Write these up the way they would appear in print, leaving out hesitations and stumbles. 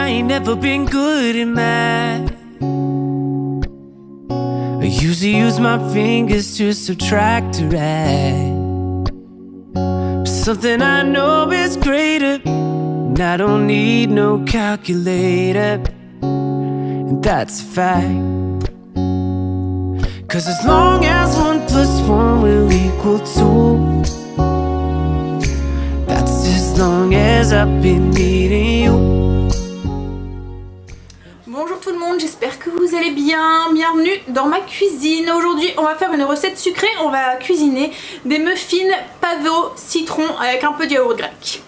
I ain't never been good at math. I usually use my fingers to subtract or add. But something I know is greater, and I don't need no calculator, and that's a fact. 'Cause as long as 1 + 1 will equal 2, that's as long as I've been needing you. Bonjour tout le monde, j'espère que vous allez bien. Bienvenue dans ma cuisine. Aujourd'hui on va faire une recette sucrée. On va cuisiner des muffins pavot citron avec un peu de yaourt grec.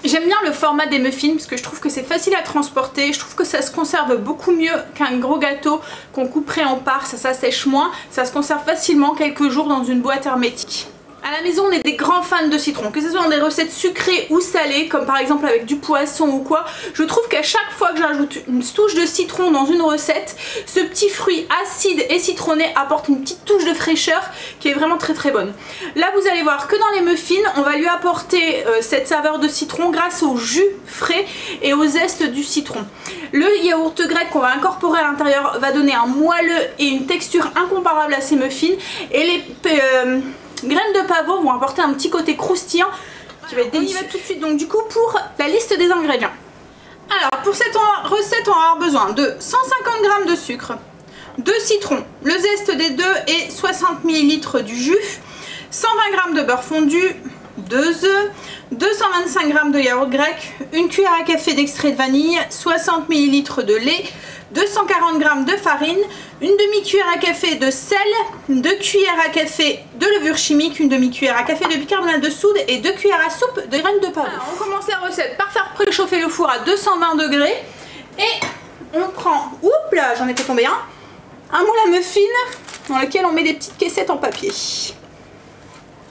J'aime bien le format des muffins parce que je trouve que c'est facile à transporter. Je trouve que ça se conserve beaucoup mieux qu'un gros gâteau qu'on couperait en parts. Ça s'assèche moins. Ça se conserve facilement quelques jours dans une boîte hermétique. À la maison on est des grands fans de citron, que ce soit dans des recettes sucrées ou salées, comme par exemple avec du poisson ou quoi. Je trouve qu'à chaque fois que j'ajoute une touche de citron dans une recette, ce petit fruit acide et citronné apporte une petite touche de fraîcheur qui est vraiment très très bonne. Là vous allez voir que dans les muffins on va lui apporter cette saveur de citron grâce au jus frais et au zeste du citron. Le yaourt grec qu'on va incorporer à l'intérieur va donner un moelleux et une texture incomparable à ces muffins, et les graines de pavot vont apporter un petit côté croustillant qui va être délicieux. On y va tout de suite donc du coup pour la liste des ingrédients. Alors pour cette recette on va avoir besoin de 150 g de sucre, 2 citrons, le zeste des deux et 60 ml du jus, 120 g de beurre fondu, 2 œufs, 225 g de yaourt grec, 1 cuillère à café d'extrait de vanille, 60 ml de lait, 240 g de farine, une demi-cuillère à café de sel, 2 cuillères à café de levure chimique, une demi-cuillère à café de bicarbonate de soude et 2 cuillères à soupe de graines de pavot. Alors, on commence la recette par faire préchauffer le four à 220 degrés et on prend, oups là j'en ai fait tomber un moule à muffins dans lequel on met des petites caissettes en papier.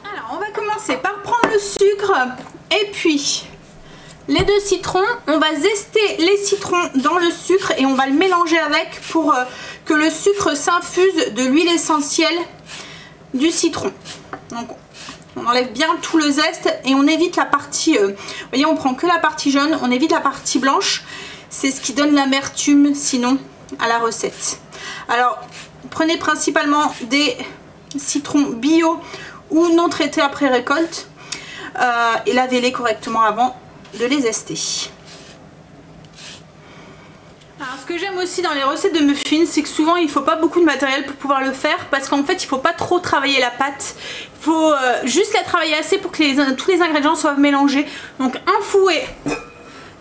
Alors on va commencer par prendre le sucre et puis les 2 citrons, on va zester les citrons dans le sucre et on va le mélanger avec pour que le sucre s'infuse de l'huile essentielle du citron. Donc on enlève bien tout le zeste et on évite la partie, vous voyez on prend que la partie jaune, on évite la partie blanche, c'est ce qui donne l'amertume sinon à la recette. Alors prenez principalement des citrons bio ou non traités après récolte et lavez-les correctement avant de les zester. Alors, ce que j'aime aussi dans les recettes de muffins, c'est que souvent il ne faut pas beaucoup de matériel pour pouvoir le faire, parce qu'en fait il ne faut pas trop travailler la pâte, il faut juste la travailler assez pour que tous les ingrédients soient mélangés. Donc un fouet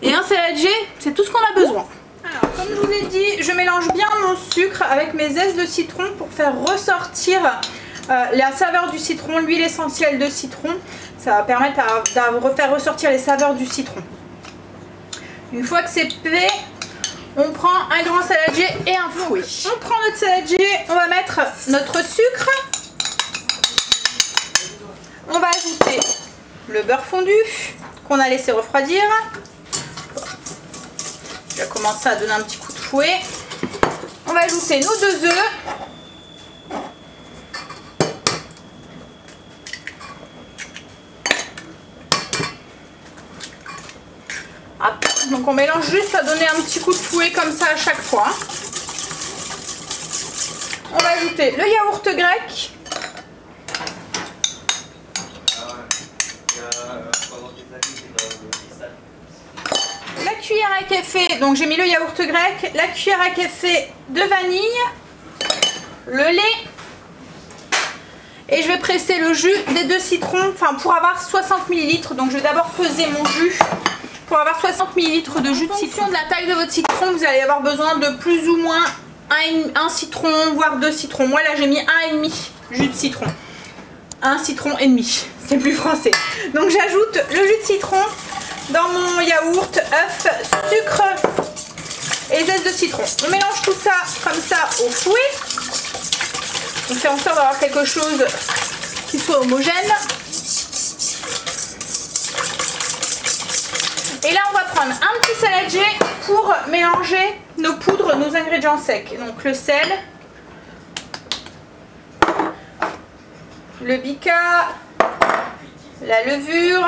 et un saladier, c'est tout ce qu'on a besoin. Alors comme je vous l'ai dit, je mélange bien mon sucre avec mes zestes de citron pour faire ressortir la saveur du citron, l'huile essentielle de citron. Ça va permettre de faire ressortir les saveurs du citron. Une fois que c'est fait, on prend un grand saladier et un fouet. On prend notre saladier, on va mettre notre sucre. On va ajouter le beurre fondu qu'on a laissé refroidir. Je vais commencer à donner un petit coup de fouet. On va ajouter nos 2 œufs. Donc on mélange juste à donner un petit coup de fouet comme ça à chaque fois. On va ajouter le yaourt grec. La cuillère à café, donc j'ai mis le yaourt grec, la cuillère à café de vanille, le lait. Et je vais presser le jus des 2 citrons, enfin pour avoir 60 ml. Donc je vais d'abord peser mon jus. Pour avoir 60 ml de jus de citron. En fonction de la taille de votre citron, vous allez avoir besoin de plus ou moins un citron, voire 2 citrons. Moi là j'ai mis 1,5 jus de citron. 1 citron et demi, c'est plus français. Donc j'ajoute le jus de citron dans mon yaourt, œuf, sucre et zeste de citron. On mélange tout ça comme ça au fouet. On fait en sorte d'avoir quelque chose qui soit homogène. Et là on va prendre un petit saladier pour mélanger nos poudres, nos ingrédients secs. Donc le sel, le bica, la levure,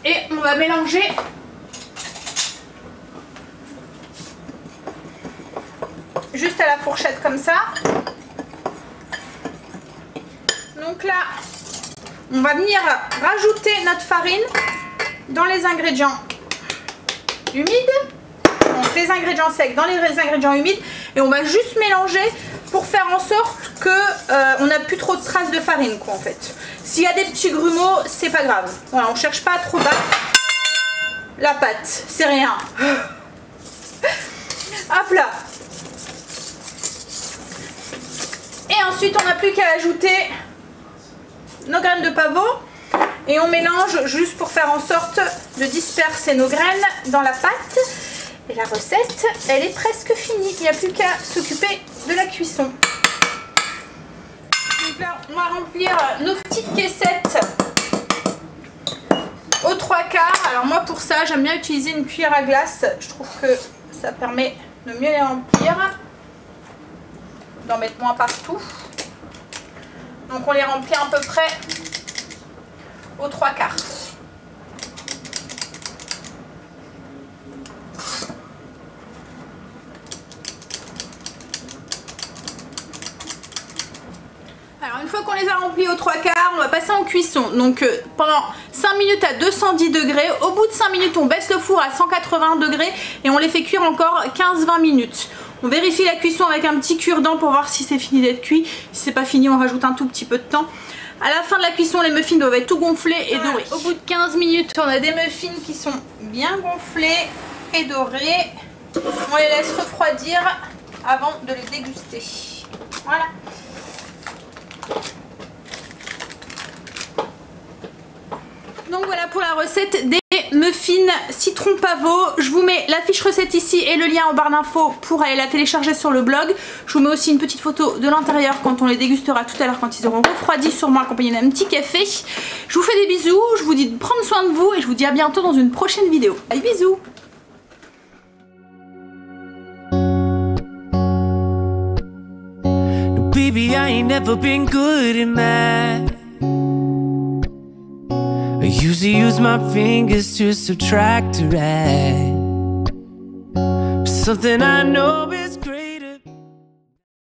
Et on va mélanger juste à la fourchette comme ça. Donc là, on va venir rajouter notre farine dans les ingrédients humides. Donc les ingrédients secs dans les ingrédients humides. Et on va juste mélanger pour faire en sorte que on n'a plus trop de traces de farine quoi en fait. S'il y a des petits grumeaux, c'est pas grave. Voilà, on cherche pas à trop battre la pâte, c'est rien. Hop là. Et ensuite on n'a plus qu'à ajouter nos graines de pavot et on mélange juste pour faire en sorte de disperser nos graines dans la pâte. Et la recette, elle est presque finie. Il n'y a plus qu'à s'occuper de la cuisson. Donc là, on va remplir nos petites caissettes aux 3/4. Alors moi pour ça, j'aime bien utiliser une cuillère à glace. Je trouve que ça permet de mieux les remplir. D'en mettre moins partout. Donc on les remplit à peu près aux 3/4. Alors une fois qu'on les a remplis aux 3/4, on va passer en cuisson. Donc pendant 5 minutes à 210 degrés. Au bout de 5 minutes, on baisse le four à 180 degrés et on les fait cuire encore 15-20 minutes. On vérifie la cuisson avec un petit cure-dent pour voir si c'est fini d'être cuit. Si c'est pas fini, on rajoute un tout petit peu de temps. À la fin de la cuisson, les muffins doivent être tout gonflés et dorés. Au bout de 15 minutes, on a des muffins qui sont bien gonflés et dorés. On les laisse refroidir avant de les déguster. Voilà. Donc voilà pour la recette des muffins citron pavot. Je vous mets la fiche recette ici et le lien en barre d'infos pour aller la télécharger sur le blog. Je vous mets aussi une petite photo de l'intérieur quand on les dégustera tout à l'heure, quand ils auront refroidi, sûrement accompagné d'un petit café. Je vous fais des bisous, je vous dis de prendre soin de vous et je vous dis à bientôt dans une prochaine vidéo. Allez, bisous. No, baby, I ain't never been good at math. I usually use my fingers to subtract or add. But something I know